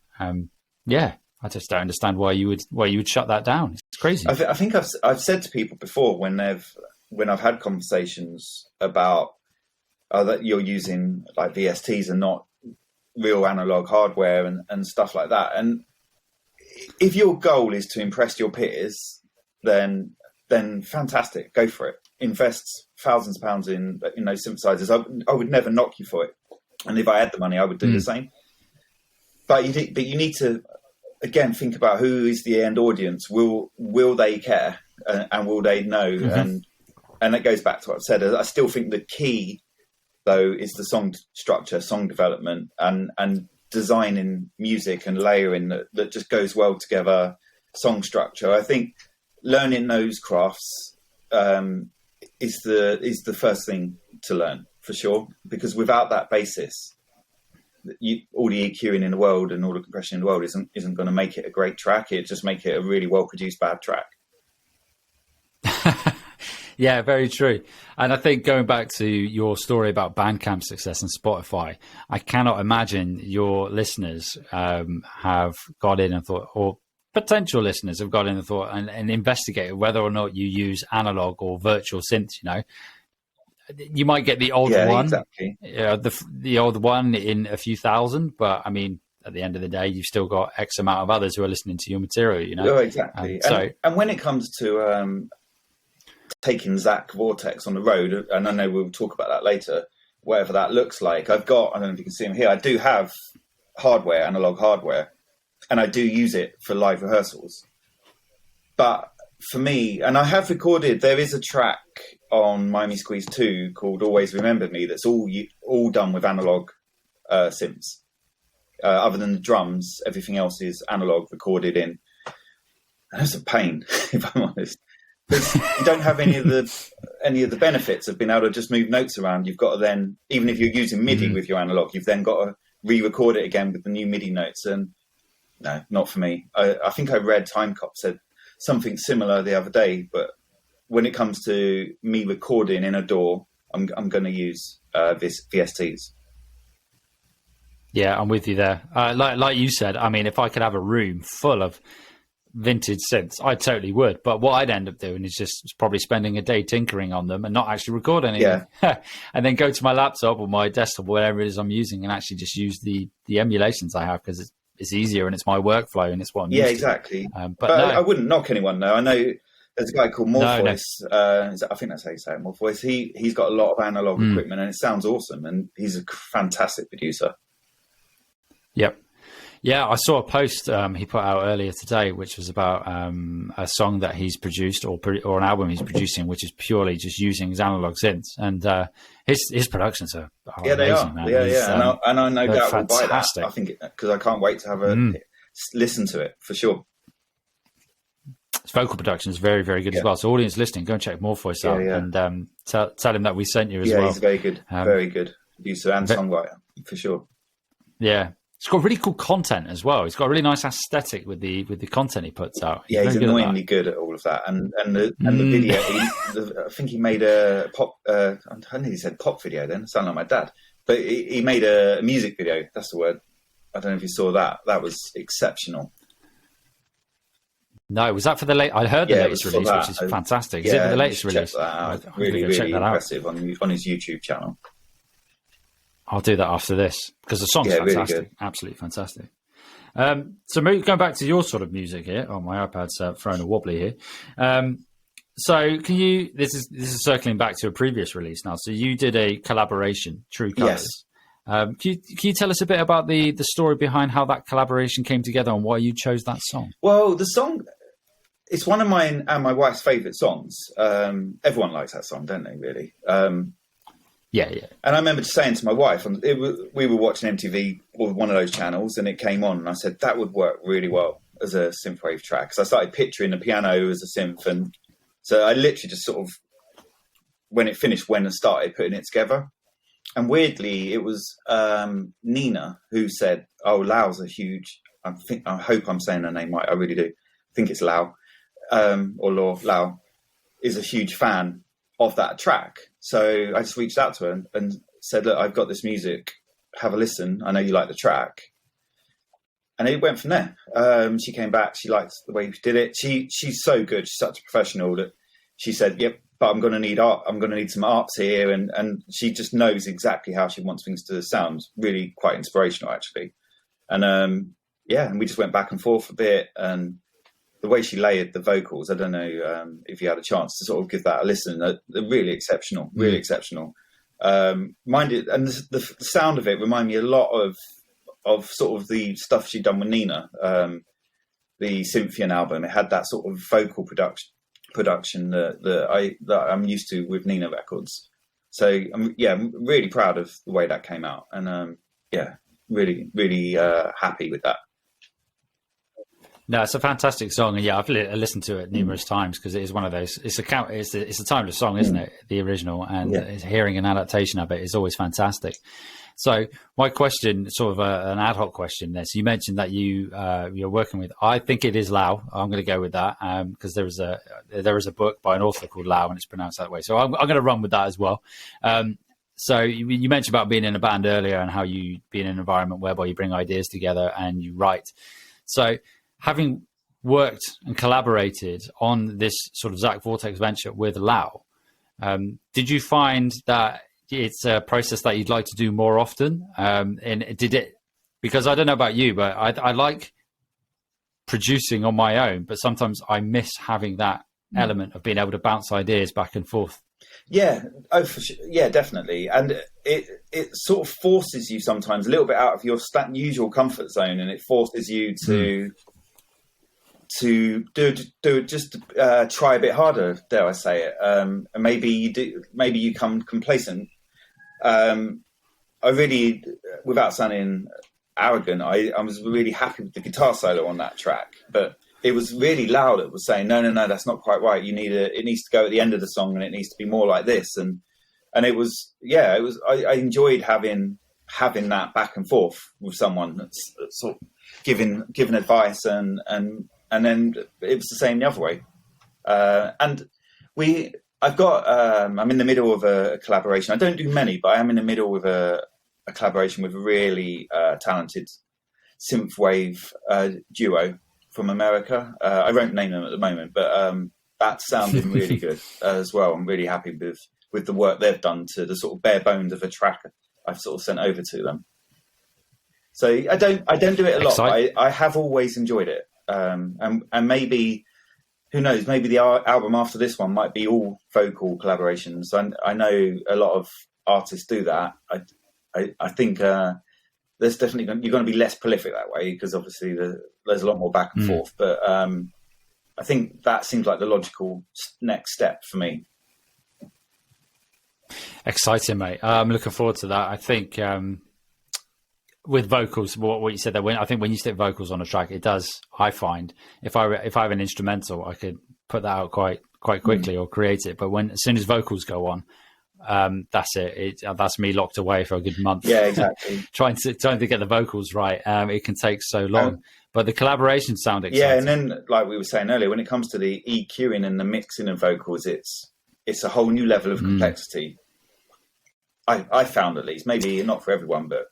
S1: Yeah, I just don't understand why you would shut that down. It's crazy.
S2: I think I've said to people before when I've had conversations about that you're using like VSTs and not real analog hardware and stuff like that. And if your goal is to impress your peers, then fantastic, go for it. Invest thousands of pounds in those synthesizers. I would never knock you for it. And if I had the money, I would do the same. But you need to, again, think about who is the end audience. Will they care and will they know? Mm-hmm. And that goes back to what I've said. I still think the key, though, is the song structure, song development, and designing music and layering that just goes well together. Song structure. I think learning those crafts is the first thing to learn for sure. Because without that basis, all the EQing in the world and all the compression in the world isn't going to make it a great track. It just make it a really well produced bad track.
S1: Yeah, very true. And I think going back to your story about Bandcamp success and Spotify, I cannot imagine your listeners have got in and thought, or potential listeners have got in and thought and investigated whether or not you use analog or virtual synths. You might get the old one,
S2: exactly.
S1: The old one in a few thousand, but I mean, at the end of the day, you've still got X amount of others who are listening to your material.
S2: Oh, exactly. And when it comes to taking Zach Vortex on the road, and I know we'll talk about that later, whatever that looks like, I don't know if you can see him here, I do have analog hardware, and I do use it for live rehearsals. But for me, and I have recorded, there is a track on Miami Squeeze 2 called Always Remember Me that's all done with analog synths. Other than the drums, everything else is analog recorded in. And that's a pain, if I'm honest. Because you don't have any of the benefits of being able to just move notes around. You've got to then, even if you're using MIDI with your analog, you've then got to re-record it again with the new MIDI notes. And no, not for me. I think I read Time Cop said something similar the other day, but when it comes to me recording in a DAW, I'm going to use VSTs.
S1: Yeah, I'm with you there. Like you said, I mean, if I could have a room full of vintage synths, I totally would. But what I'd end up doing is just probably spending a day tinkering on them and not actually record anything. Yeah. And then go to my laptop or my desktop, whatever it is I'm using, and actually just use the emulations I have because it's easier and it's my workflow and it's what I'm used
S2: exactly.
S1: To.
S2: But no. I wouldn't knock anyone though. I know there's a guy called Morpheus. No. I think that's how you say it, Morpheus. He's got a lot of analog equipment and it sounds awesome, and he's a fantastic producer.
S1: Yep. Yeah, I saw a post he put out earlier today, which was about a song that he's produced or an album he's producing, which is purely just using his analog synths. And his productions are
S2: they
S1: amazing,
S2: are.
S1: Man.
S2: Yeah. And I know that will buy that.
S1: Fantastic.
S2: I think because I can't wait to have a listen to it for sure.
S1: His vocal production is very, very good as well. So audience listening, go and check Morpheus out and tell him that we sent you as well.
S2: Yeah, he's very good producer and songwriter for sure.
S1: Yeah. It's got really cool content as well. He's got a really nice aesthetic with the content he puts out.
S2: He's annoyingly good at all of that. And the video, I think he made a pop. I think he said pop video. Then sound like my dad, but he made a music video. That's the word. I don't know if you saw that. That was exceptional.
S1: No, was that for the late? I heard the latest release, which is fantastic. Is it for the latest release?
S2: Check that out. Really impressive on his YouTube channel.
S1: I'll do that after this because the song's fantastic. Really absolutely fantastic. So going back to your sort of music here. Oh, my iPad's throwing a wobbly here. So can you? This is circling back to a previous release now. So you did a collaboration, True Colors. Yes. Can you tell us a bit about the story behind how that collaboration came together and why you chose that song?
S2: Well, the song, it's one of mine and my wife's favourite songs. Everyone likes that song, don't they? Really.
S1: Yeah.
S2: And I remember saying to my wife, we were watching MTV or one of those channels, and it came on, and I said that would work really well as a synthwave track. So I started picturing the piano as a synth, and so I literally just sort of, when it finished, went and started putting it together. And weirdly, it was Nina who said, "Oh, Lau's a huge." I hope I'm saying her name right. I really do. I think it's Lau, or Lau is a huge fan of that track. So I just reached out to her and said, "Look, I've got this music. Have a listen. I know you like the track. and it went from there. She came back. She liked the way we did it. She's so good. She's such a professional that she said, "Yep, but I'm going to need art. I'm going to need some arts here," and she just knows exactly how she wants things to sound. Really quite inspirational, actually. And and we just went back and forth a bit. And the way she layered the vocals, I don't know if you had a chance to sort of give that a listen. They're really exceptional, really exceptional. Mind it, and the sound of it reminded me a lot of sort of the stuff she'd done with Nina, the Synthion album. It had that sort of vocal production that I'm used to with Nina records. So I'm really proud of the way that came out, and really happy with that.
S1: No, it's a fantastic song, and yeah, I've listened to it numerous times because it is one of those. It's a timeless song, isn't it? The original, and hearing an adaptation of it is always fantastic. So my question, sort of an ad hoc question there. So you mentioned that you're working with. I think it is Lau. I'm going to go with that because there is a book by an author called Lau, and it's pronounced that way. So I'm going to run with that as well. So you mentioned about being in a band earlier and how you be in an environment whereby you bring ideas together and you write. So having worked and collaborated on this sort of Zach Vortex venture with Lau, did you find that it's a process that you'd like to do more often? And did it, because I don't know about you, but I like producing on my own, but sometimes I miss having that element of being able to bounce ideas back and forth.
S2: Yeah, for sure. Yeah, definitely. And it sort of forces you sometimes a little bit out of your usual comfort zone, and it forces you to try a bit harder, dare I say it. And maybe you come complacent. I really, without sounding arrogant, I was really happy with the guitar solo on that track, but it was really loud. It was saying, no, that's not quite right. It needs to go at the end of the song, and it needs to be more like this. And it was, I enjoyed having that back and forth with someone that's sort of giving advice, and then it was the same the other way. I'm in the middle of a collaboration. I don't do many, but I am in the middle of a collaboration with a really talented synthwave duo from America. I won't name them at the moment, but that's sounding really good as well. I'm really happy with the work they've done to the sort of bare bones of a track I've sort of sent over to them. So I don't do it a lot. I have always enjoyed it. And maybe, who knows, maybe the album after this one might be all vocal collaborations. I know a lot of artists do that. I think there's definitely you're going to be less prolific that way, because obviously there's a lot more back and forth. But I think that seems like the logical next step for me.
S1: Exciting, mate. I'm looking forward to that. I think with vocals, what you said there, I think when you stick vocals on a track, it does. I find if I have an instrumental, I could put that out quite quickly or create it. But as soon as vocals go on, that's it. That's me locked away for a good month.
S2: Yeah, exactly.
S1: trying to get the vocals right. It can take so long. But the collaborations sound exciting.
S2: Yeah, and then like we were saying earlier, when it comes to the EQing and the mixing of vocals, it's a whole new level of complexity. I found, at least, maybe not for everyone, but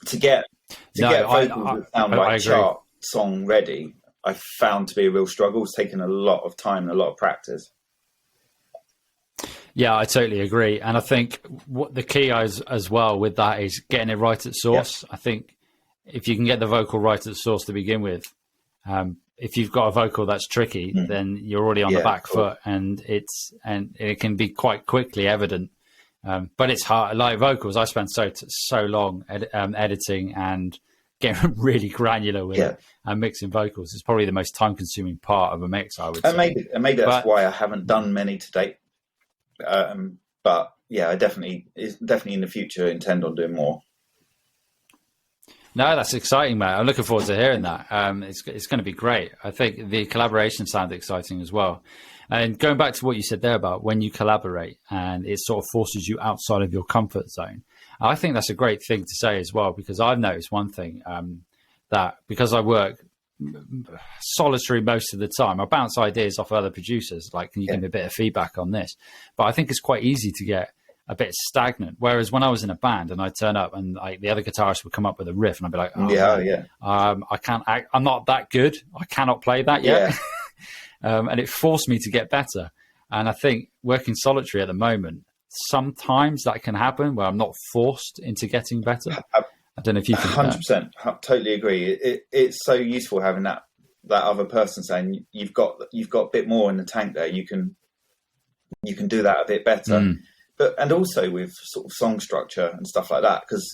S2: to get vocals that sound like chart song ready, I found to be a real struggle. It's taken a lot of time and a lot of practice.
S1: Yeah, I totally agree. And I think what the key is as well with that is getting it right at source. Yep. I think if you can get the vocal right at source to begin with, if you've got a vocal that's tricky, then you're already on the back foot, and it can be quite quickly evident. But it's hard. Like vocals, I spend so long editing and getting really granular with it, and mixing vocals. It's probably the most time-consuming part of a mix, I would say.
S2: Maybe that's why I haven't done many to date. But yeah, I definitely in the future intend on doing more.
S1: No, that's exciting, mate. I'm looking forward to hearing that. It's going to be great. I think the collaboration sounds exciting as well. And going back to what you said there about when you collaborate and it sort of forces you outside of your comfort zone, I think that's a great thing to say as well, because I've noticed one thing, that because I work solitary most of the time, I bounce ideas off other producers, like, can you give me a bit of feedback on this? But I think it's quite easy to get a bit stagnant. Whereas when I was in a band and I turn up and the other guitarist would come up with a riff and I'd be like, oh,
S2: yeah.
S1: I can't act, I'm not that good. I cannot play that yet. And it forced me to get better. And I think working solitary at the moment, sometimes that can happen where I'm not forced into getting better. I don't know if you think
S2: 100%. Totally agree. It's so useful having that other person saying you've got a bit more in the tank there. You can do that a bit better. And also with sort of song structure and stuff like that, because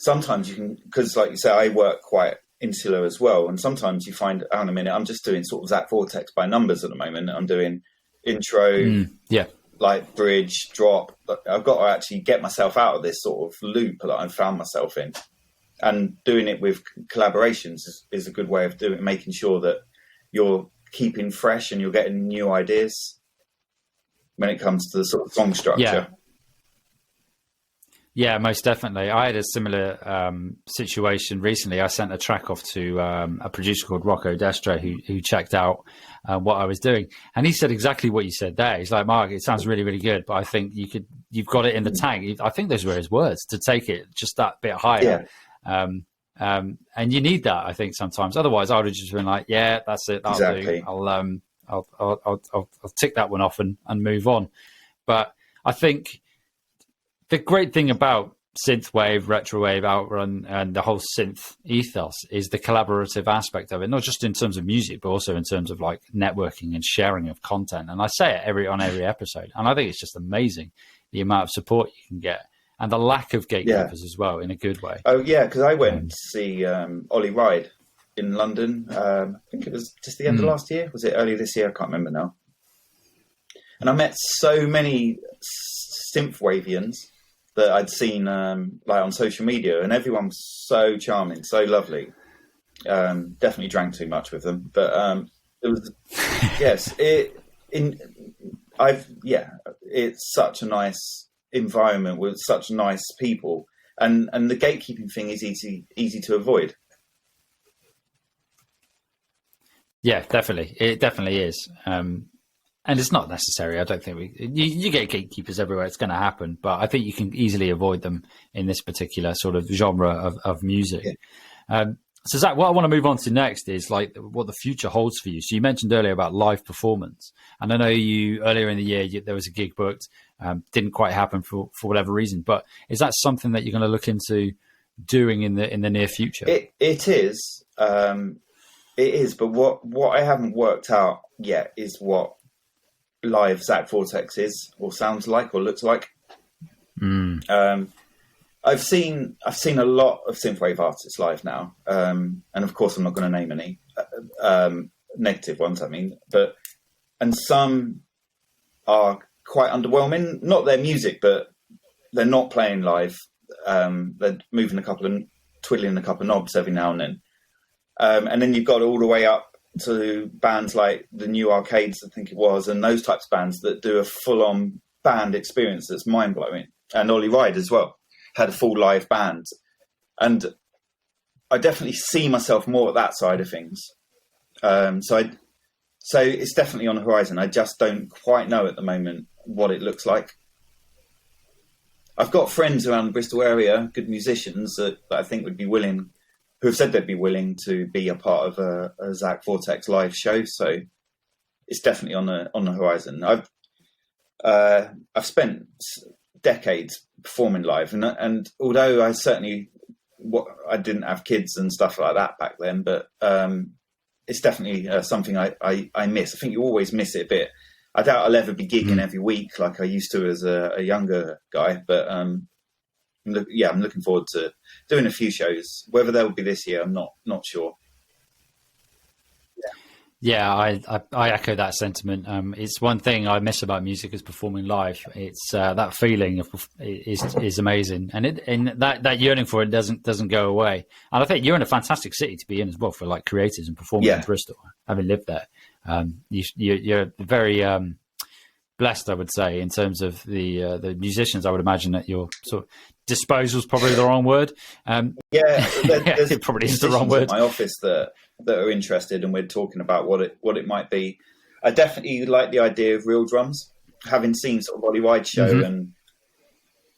S2: sometimes you can, because like you say, I work quite insular as well, and sometimes you find, hang on a minute, I'm just doing sort of Zach Vortex by numbers at the moment. I'm doing intro, like bridge, drop. I've got to actually get myself out of this sort of loop that I've found myself in, and doing it with collaborations is a good way of making sure that you're keeping fresh and you're getting new ideas when it comes to the sort of song structure.
S1: Yeah, most definitely. I had a similar situation recently. I sent a track off to a producer called Rocco Destre who checked out what I was doing. And he said exactly what you said there. He's like, Mark, it sounds really, really good, but I think you've got it in the tank. I think those were his words, to take it just that bit higher. And you need that, I think, sometimes. Otherwise, I would have just been like, yeah, that's it. That'll
S2: Exactly.
S1: do. I'll tick that one off and move on. But I think the great thing about synthwave, retrowave, outrun, and the whole synth ethos is the collaborative aspect of it, not just in terms of music, but also in terms of like networking and sharing of content. And I say it on every episode, and I think it's just amazing the amount of support you can get and the lack of gatekeepers as well, in a good way.
S2: Oh yeah, because I went to see Ollie Ride in London. I think it was just the end of last year. Was it early this year? I can't remember now. And I met so many synthwavians that I'd seen like on social media, and everyone was so charming, so lovely. Definitely drank too much with them, but it was it's such a nice environment with such nice people, and the gatekeeping thing is easy to avoid.
S1: Yeah, definitely. It definitely is. And it's not necessary. I don't think you get gatekeepers everywhere. It's going to happen, but I think you can easily avoid them in this particular sort of genre of music. Yeah. So Zach, what I want to move on to next is like what the future holds for you. So you mentioned earlier about live performance, and I know you earlier in the year there was a gig booked, didn't quite happen for whatever reason. But is that something that you're going to look into doing in the near future?
S2: It is. It is. But what I haven't worked out yet is what live Zach Vortex is, or sounds like, or looks like. I've seen a lot of synthwave artists live now, and of course I'm not going to name any negative ones. I mean, and some are quite underwhelming. Not their music, but they're not playing live. They're twiddling a couple of knobs every now and then, and then you've got all the way up to bands like the New Arcades, I think it was, and those types of bands that do a full-on band experience that's mind-blowing. And Ollie Ride as well had a full live band. And I definitely see myself more at that side of things. So it's definitely on the horizon. I just don't quite know at the moment what it looks like. I've got friends around the Bristol area, good musicians that I think would be willing, who have said they'd be willing to be a part of a Zach Vortex live show. So it's definitely on the horizon. I've spent decades performing live, and although I didn't have kids and stuff like that back then, but it's definitely something I miss. I think you always miss it a bit. I doubt I'll ever be gigging every week like I used to as a younger guy, but I'm looking forward to doing a few shows. Whether they'll be this year, I'm not sure.
S1: Yeah, I echo that sentiment. It's one thing I miss about music is performing live. It's that feeling is amazing, and that yearning for it doesn't go away. And I think you're in a fantastic city to be in as well for like creators and performing in Bristol. Having lived there, you're very blessed, I would say, in terms of the musicians. I would imagine that your sort of disposal is probably the wrong word.
S2: It
S1: probably is the wrong word.
S2: In my office that are interested, and we're talking about what it might be. I definitely like the idea of real drums. Having seen sort of Ollie Ride's show, and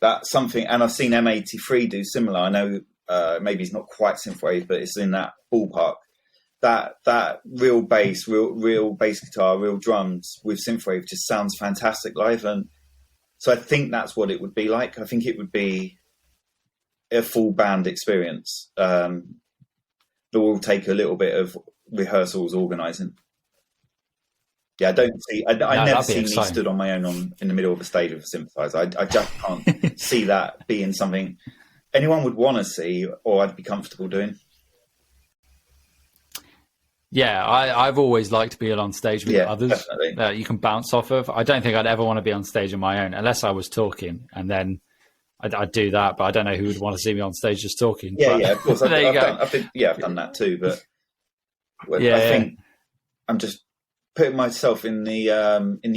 S2: that's something. And I've seen M83 do similar. I know maybe it's not quite synthwave, but it's in that ballpark. That real bass, real bass guitar, real drums with synthwave just sounds fantastic live. And so I think that's what it would be like. I think it would be a full band experience. That will take a little bit of rehearsals, organising. Yeah, I never see me stood on my own in the middle of a stage with a synthesizer. I just can't see that being something anyone would want to see or I'd be comfortable doing.
S1: Yeah, I've always liked being on stage with others that you can bounce off of. I don't think I'd ever want to be on stage on my own unless I was talking, and then I'd do that. But I don't know who would want to see me on stage just talking.
S2: Yeah, of course. I've done that too. But I think I'm just putting myself in the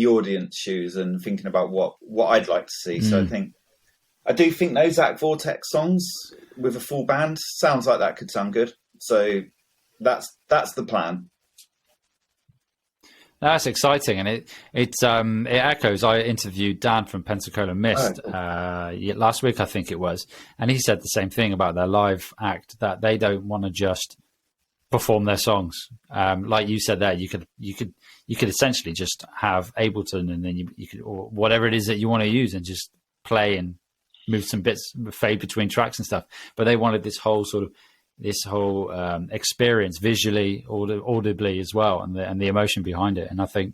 S2: audience shoes and thinking about what I'd like to see. So I do think those Zach Vortex songs with a full band sounds like that could sound good. So that's the plan.
S1: That's exciting, and it echoes. I interviewed Dan from Pensacola Mist last week, I think it was, and he said the same thing about their live act, that they don't want to just perform their songs. Like you said there, you could essentially just have Ableton, and then you could, or whatever it is that you want to use, and just play and move some bits, fade between tracks and stuff. But they wanted this whole experience visually, audibly as well, and the emotion behind it. And I think,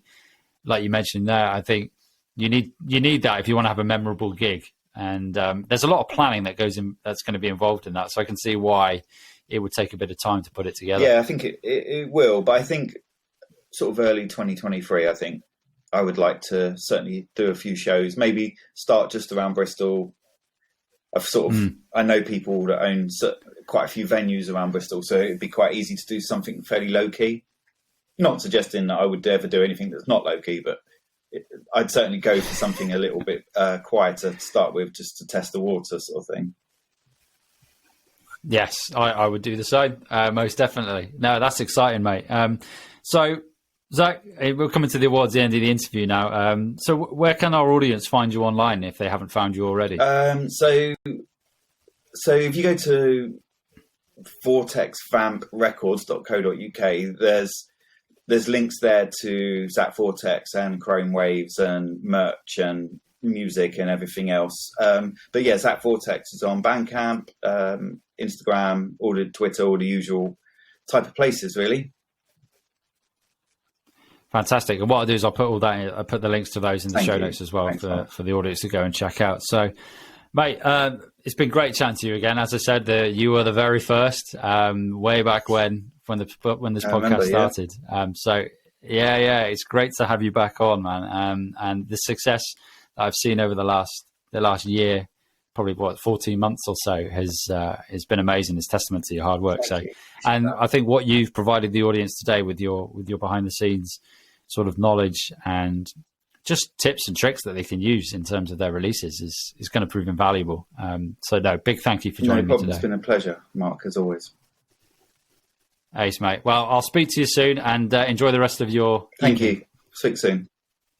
S1: like you mentioned there, I think you need that if you want to have a memorable gig. And there's a lot of planning that's going to be involved in that. So I can see why it would take a bit of time to put it together.
S2: Yeah, I think it will. But I think sort of early 2023, I think I would like to certainly do a few shows, maybe start just around Bristol. I know people that own quite a few venues around Bristol, so it'd be quite easy to do something fairly low key. Not suggesting that I would ever do anything that's not low key, but I'd certainly go for something a little bit quieter to start with, just to test the water, sort of thing.
S1: Yes, I would do the same, most definitely. No, that's exciting, mate. So, Zach, we're coming to the awards, the end of the interview now. So where can our audience find you online if they haven't found you already?
S2: So if you go to vortexvamprecords.co.uk, there's links there to Zach Vortex and Chrome Waves and merch and music and everything else. But yeah, Zach Vortex is on Bandcamp, Instagram, all the Twitter, all the usual type of places, really.
S1: Fantastic. And what I'll do is I'll put the links to those in the show notes as well for the audience to go and check out. So, mate, it's been great chatting to you again. As I said, you were the very first, way back when this podcast started. So it's great to have you back on, man. And the success that I've seen over the last year, probably 14 months or so, has been amazing. It's testament to your hard work. I think what you've provided the audience today with your behind the scenes sort of knowledge and just tips and tricks that they can use in terms of their releases is going to prove invaluable. Big thank you for joining me today.
S2: It's been a pleasure, Mark, as always.
S1: Ace, mate. Well, I'll speak to you soon, and enjoy the rest of your
S2: Thank you. Speak soon.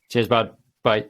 S1: Cheers, bud. Bye.